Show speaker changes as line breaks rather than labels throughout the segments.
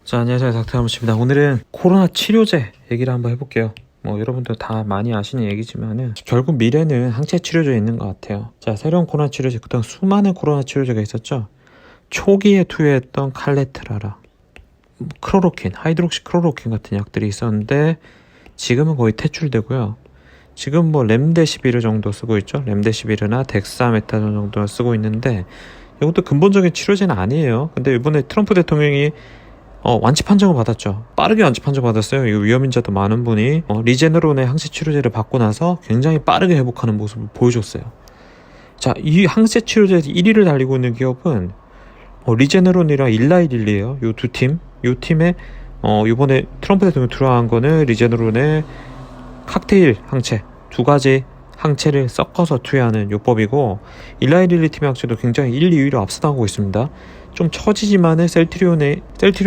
자, 안녕하세요. 닥터하무치입니다. 오늘은 코로나 치료제 얘기를 한번 해볼게요. 여러분들 다 많이 아시는 얘기지만은 결국 미래는 항체 치료제에 있는 것 같아요. 자, 새로운 코로나 치료제, 그동안 수많은 코로나 치료제가 있었죠. 초기에 투여했던 칼레트라라, 크로로킨, 하이드록시 크로로킨 같은 약들이 있었는데 지금은 거의 퇴출되고요. 지금 렘데시비르 정도 쓰고 있죠. 렘데시비르나 덱사메타존 정도 쓰고 있는데 이것도 근본적인 치료제는 아니에요. 근데 이번에 트럼프 대통령이 완치 판정을 받았죠. 빠르게 완치 판정 받았어요. 이거 위험인자도 많은 분이 리제너론의 항체 치료제를 받고 나서 굉장히 빠르게 회복하는 모습을 보여줬어요. 자, 이 항체 치료제 1위를 달리고 있는 기업은 리제너론이랑 일라이릴리예요. 요 두 팀, 요 팀에 이번에 트럼프 대통령 들어간 거는 리제너론의 칵테일 항체 두 가지 항체를 섞어서 투여하는 요법이고, 일라이릴리 팀의 항체도 굉장히 1, 2위로 앞서나가고 있습니다. 좀 처지지만은 셀트리온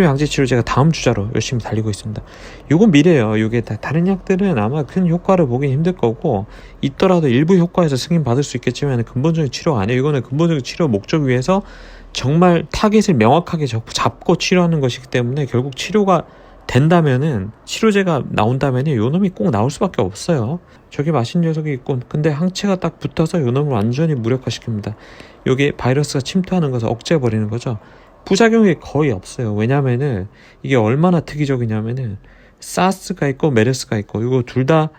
항체 치료제가 다음 주자로 열심히 달리고 있습니다. 요건 미래예요. 요게 다른 약들은 아마 큰 효과를 보긴 힘들 거고, 있더라도 일부 효과에서 승인 받을 수 있겠지만 근본적인 치료가 아니에요. 이거는 근본적인 치료 목적 위해서 정말 타겟을 명확하게 잡고 치료하는 것이기 때문에 결국 치료가 된다면은, 치료제가 나온다면은 요놈이 꼭 나올 수밖에 없어요. 저게 맛있는 녀석이 있고, 근데 항체가 딱 붙어서 요놈을 완전히 무력화시킵니다. 요게 바이러스가 침투하는 것을 억제해버리는 거죠. 부작용이 거의 없어요. 왜냐면은 이게 얼마나 특이적이냐면은 사스가 있고 메르스가 있고, 이거 둘 다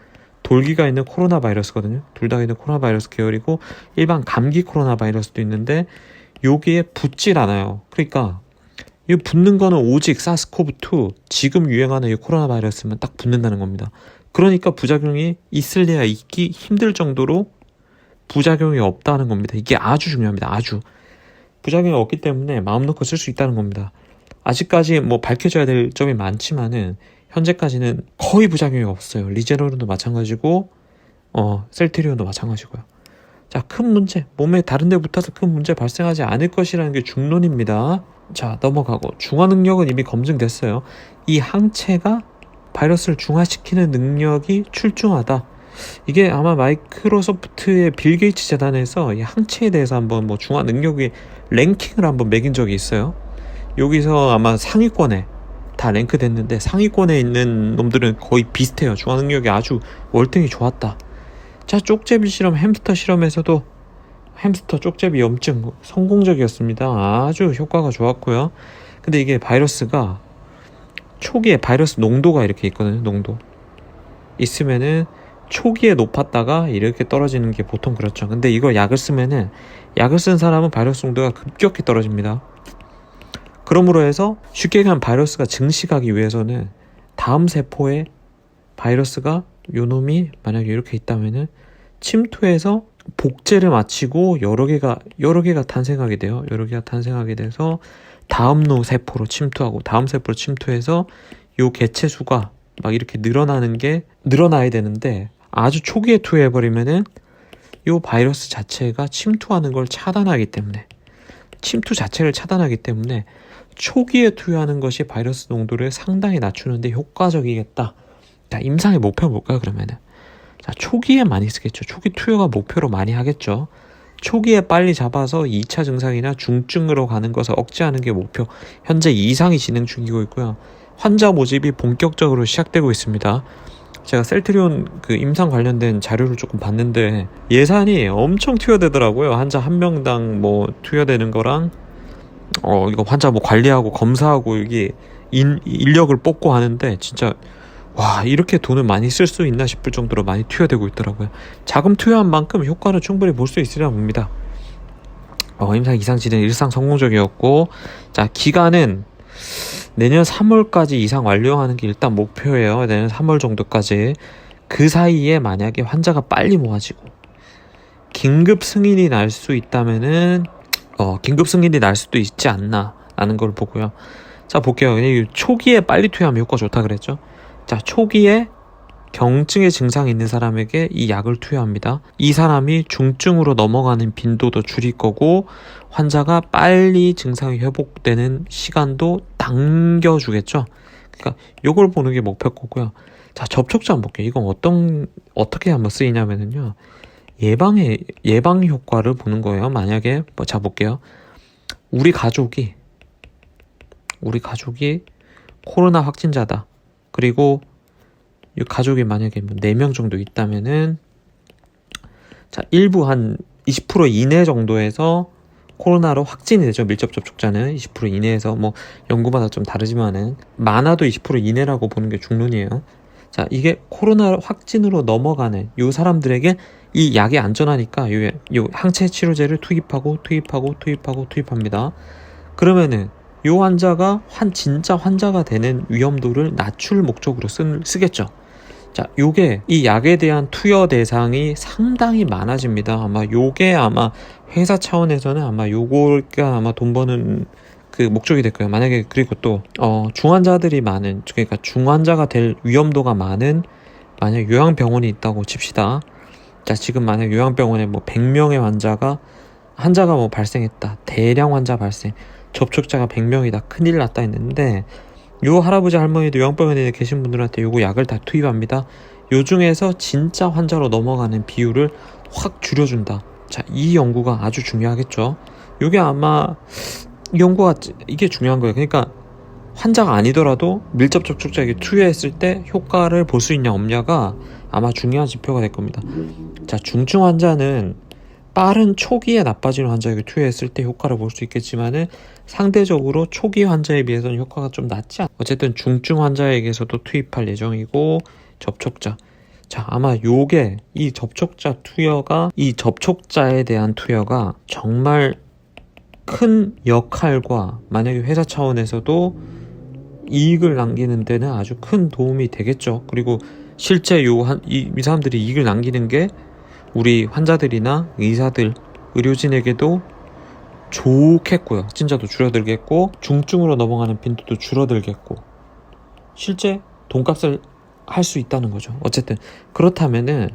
돌기가 있는 코로나 바이러스거든요. 둘 다 있는 코로나 바이러스 계열이고, 일반 감기 코로나 바이러스도 있는데 여기에 붙질 않아요. 그러니까 이 붙는 거는 오직 사스코브2, 지금 유행하는 이 코로나 바이러스만 딱 붙는다는 겁니다. 그러니까 부작용이 있을래야 있기 힘들 정도로 부작용이 없다는 겁니다. 이게 아주 중요합니다. 아주. 부작용이 없기 때문에 마음 놓고 쓸 수 있다는 겁니다. 아직까지 밝혀져야 될 점이 많지만은 현재까지는 거의 부작용이 없어요. 리제너론도 마찬가지고 셀트리온도 마찬가지고요. 자, 큰 문제, 몸에 다른 데 붙어서 큰 문제 발생하지 않을 것이라는 게 중론입니다. 자, 넘어가고, 중화 능력은 이미 검증됐어요. 이 항체가 바이러스를 중화시키는 능력이 출중하다. 이게 아마 마이크로소프트의 빌 게이츠 재단에서 이 항체에 대해서 한번 중화 능력의 랭킹을 한번 매긴 적이 있어요. 여기서 아마 상위권에 다 랭크됐는데, 상위권에 있는 놈들은 거의 비슷해요. 중화 능력이 아주 월등히 좋았다. 자, 쪽제비 실험, 햄스터 실험에서도 햄스터 쪽제비 염증 성공적이었습니다. 아주 효과가 좋았고요. 근데 이게 바이러스가 초기에 바이러스 농도가 이렇게 있거든요. 농도 있으면은 초기에 높았다가 이렇게 떨어지는 게 보통 그렇죠. 근데 이거 약을 쓰면은, 약을 쓴 사람은 바이러스 농도가 급격히 떨어집니다. 그러므로 해서 쉽게 얘기하면 바이러스가 증식하기 위해서는 다음 세포에 바이러스가, 요놈이 만약에 이렇게 있다면은 침투해서 복제를 마치고 여러 개가 탄생하게 돼요. 여러 개가 탄생하게 돼서 다음 노 세포로 침투하고, 다음 세포로 침투해서 요 개체 수가 막 이렇게 늘어나야 되는데, 아주 초기에 투여해버리면은 요 바이러스 자체가 침투하는 걸 차단하기 때문에, 침투 자체를 차단하기 때문에 초기에 투여하는 것이 바이러스 농도를 상당히 낮추는데 효과적이겠다. 자, 임상의 목표 볼까요, 그러면은? 자, 초기에 많이 쓰겠죠. 초기 투여가 목표로 많이 하겠죠. 초기에 빨리 잡아서 2차 증상이나 중증으로 가는 것을 억제하는 게 목표. 현재 이상이 진행 중이고 있고요. 환자 모집이 본격적으로 시작되고 있습니다. 제가 셀트리온 임상 관련된 자료를 조금 봤는데 예산이 엄청 투여되더라고요. 환자 한 명당 투여되는 거랑 이거 환자 관리하고 검사하고 이게 인력을 뽑고 하는데, 진짜 와, 이렇게 돈을 많이 쓸 수 있나 싶을 정도로 많이 투여되고 있더라고요. 자금 투여한 만큼 효과를 충분히 볼 수 있으리라 봅니다. 임상 이상 진행 일상 성공적이었고, 자, 기간은 내년 3월까지 이상 완료하는 게 일단 목표예요. 내년 3월 정도까지. 그 사이에 만약에 환자가 빨리 모아지고 긴급 승인이 날 수 있다면은 긴급 승인이 날 수도 있지 않나 라는 걸 보고요. 자, 볼게요. 초기에 빨리 투여하면 효과 좋다 그랬죠. 자, 초기에 경증의 증상이 있는 사람에게 이 약을 투여합니다. 이 사람이 중증으로 넘어가는 빈도도 줄일 거고, 환자가 빨리 증상이 회복되는 시간도 당겨주겠죠. 그러니까 요걸 보는 게 목표고요. 자, 접촉자 한번 볼게요. 이건 어떻게 한번 쓰이냐면은요, 예방 효과를 보는 거예요. 만약에 자, 볼게요. 우리 가족이 우리 가족이 코로나 확진자다. 그리고 이 가족이 만약에 뭐 4명 정도 있다면은 자, 일부 한 20% 이내 정도에서 코로나로 확진이 되죠. 밀접 접촉자는 20% 이내에서 뭐 연구마다 좀 다르지만은 많아도 20% 이내라고 보는 게 중론이에요. 자, 이게 코로나 확진으로 넘어가는 요 사람들에게 이 약이 안전하니까 요 항체 치료제를 투입합니다. 그러면은 요 환자가 진짜 환자가 되는 위험도를 낮출 목적으로 쓰겠죠. 자, 요게 이 약에 대한 투여 대상이 상당히 많아집니다. 아마 회사 차원에서는 아마 요거가 아마 돈 버는 그 목적이 될 거예요. 만약에 그리고 또 중환자들이 많은, 그러니까 중환자가 될 위험도가 많은 만약 요양병원이 있다고 칩시다. 자, 지금 만약 요양병원에 뭐 100명의 환자가 뭐 발생했다. 대량 환자 발생. 접촉자가 100명이다. 큰일 났다 했는데 요 할아버지 할머니도 요양병원에 계신 분들한테 요거 약을 다 투입합니다. 요 중에서 진짜 환자로 넘어가는 비율을 확 줄여준다. 자, 이 연구가 아주 중요하겠죠. 요게 아마 이게 중요한 거예요. 그러니까 환자가 아니더라도 밀접 접촉자에게 투여했을 때 효과를 볼 수 있냐 없냐가 아마 중요한 지표가 될 겁니다. 자, 중증 환자는 빠른 초기에 나빠지는 환자에게 투여했을 때 효과를 볼 수 있겠지만은 상대적으로 초기 환자에 비해서는 효과가 좀 낮지 않아요. 어쨌든 중증 환자에게서도 투입할 예정이고 접촉자. 자, 아마 이 접촉자에 대한 투여가 정말 큰 역할과 만약에 회사 차원에서도 이익을 남기는 데는 아주 큰 도움이 되겠죠. 그리고 실제 이 사람들이 이익을 남기는 게 우리 환자들이나 의사들, 의료진에게도 좋겠고요. 확진자도 줄어들겠고 중증으로 넘어가는 빈도도 줄어들겠고 실제 돈값을 할 수 있다는 거죠. 어쨌든 그렇다면은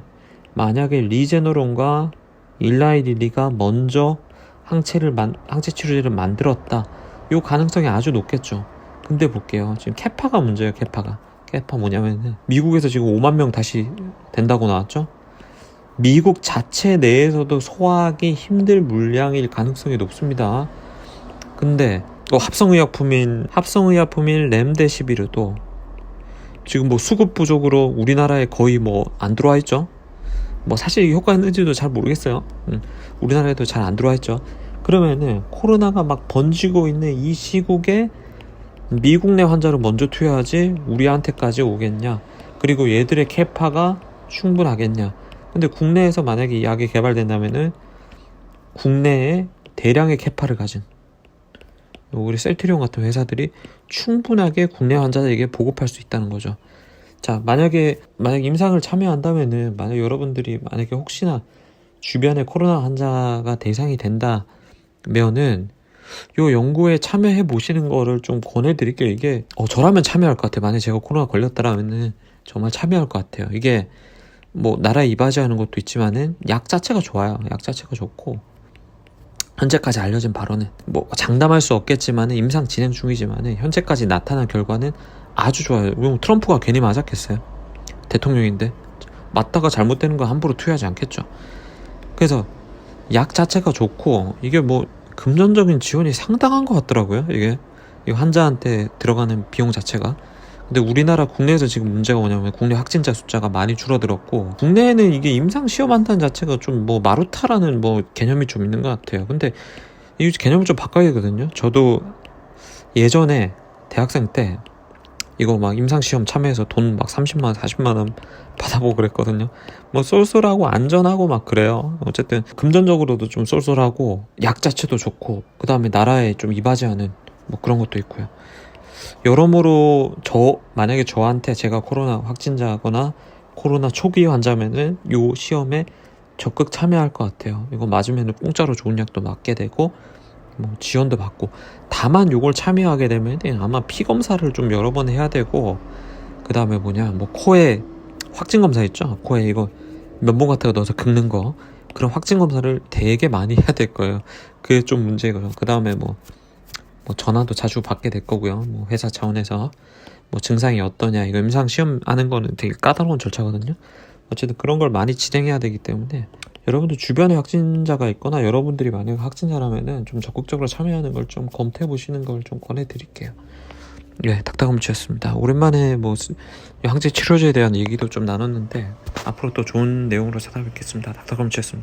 만약에 리제너론과 일라이 릴리가 먼저 항체 치료제를 만들었다. 요 가능성이 아주 높겠죠. 근데 볼게요. 지금 캐파가 문제예요. 캐파 뭐냐면은 미국에서 지금 5만 명 다시 된다고 나왔죠. 미국 자체 내에서도 소화하기 힘들 물량일 가능성이 높습니다. 근데 합성의약품인 렘데시비르도 지금 뭐 수급 부족으로 우리나라에 거의 뭐 안 들어와 있죠. 뭐 사실 효과 있는지도 잘 모르겠어요. 우리나라에도 잘 안 들어와 있죠. 그러면은 코로나가 막 번지고 있는 이 시국에 미국 내 환자를 먼저 투여하지 우리한테까지 오겠냐? 그리고 얘들의 캐파가 충분하겠냐? 근데 국내에서 만약에 이 약이 개발된다면은 국내에 대량의 캐파를 가진 우리 셀트리온 같은 회사들이 충분하게 국내 환자들에게 보급할 수 있다는 거죠. 자, 만약에 임상을 참여한다면은 만약 여러분들이 만약에 혹시나 주변에 코로나 환자가 대상이 된다면은 요 연구에 참여해 보시는 거를 좀 권해드릴게요. 이게 저라면 참여할 것 같아요. 만약에 제가 코로나 걸렸다라면은 정말 참여할 것 같아요. 이게 뭐 나라에 이바지하는 것도 있지만은 약 자체가 좋아요. 약 자체가 좋고 현재까지 알려진 바로는 뭐 장담할 수 없겠지만은 임상 진행 중이지만은 현재까지 나타난 결과는 아주 좋아요. 그럼 트럼프가 괜히 맞았겠어요? 대통령인데 맞다가 잘못되는 거 함부로 투여하지 않겠죠. 그래서 약 자체가 좋고 이게 뭐 금전적인 지원이 상당한 것 같더라고요. 이게 이 환자한테 들어가는 비용 자체가. 근데 우리나라 국내에서 지금 문제가 뭐냐면 국내 확진자 숫자가 많이 줄어들었고 국내에는 이게 임상 시험한다는 자체가 좀 뭐 마루타라는 뭐 개념이 좀 있는 것 같아요. 근데 이 개념을 좀 바꿔야 되거든요. 저도 예전에 대학생 때 이거 막 임상 시험 참여해서 돈 막 30만 원 40만 원 받아보고 그랬거든요. 뭐 쏠쏠하고 안전하고 막 그래요. 어쨌든 금전적으로도 좀 쏠쏠하고 약 자체도 좋고 그 다음에 나라에 좀 이바지하는 뭐 그런 것도 있고요. 여러모로 만약에 저한테 제가 코로나 확진자거나 코로나 초기 환자면은 요 시험에 적극 참여할 것 같아요. 이거 맞으면은 공짜로 좋은 약도 맞게 되고 뭐 지원도 받고. 다만 요걸 참여하게 되면 아마 피 검사를 좀 여러 번 해야 되고 그 다음에 뭐 코에 확진 검사 있죠. 코에 이거 면봉 같은 거 넣어서 긁는 거 그런 확진 검사를 되게 많이 해야 될 거예요. 그게 좀 문제고요. 그 다음에 뭐 전화도 자주 받게 될 거고요. 뭐 회사 차원에서 뭐 증상이 어떠냐 이거 임상 시험 하는 거는 되게 까다로운 절차거든요. 어쨌든 그런 걸 많이 진행해야 되기 때문에 여러분들 주변에 확진자가 있거나 여러분들이 만약 확진자라면은 좀 적극적으로 참여하는 걸 좀 검토해 보시는 걸 좀 권해드릴게요. 예, 닥터검치였습니다. 오랜만에 뭐 항체 치료제에 대한 얘기도 좀 나눴는데 앞으로 또 좋은 내용으로 찾아뵙겠습니다. 닥터검치였습니다.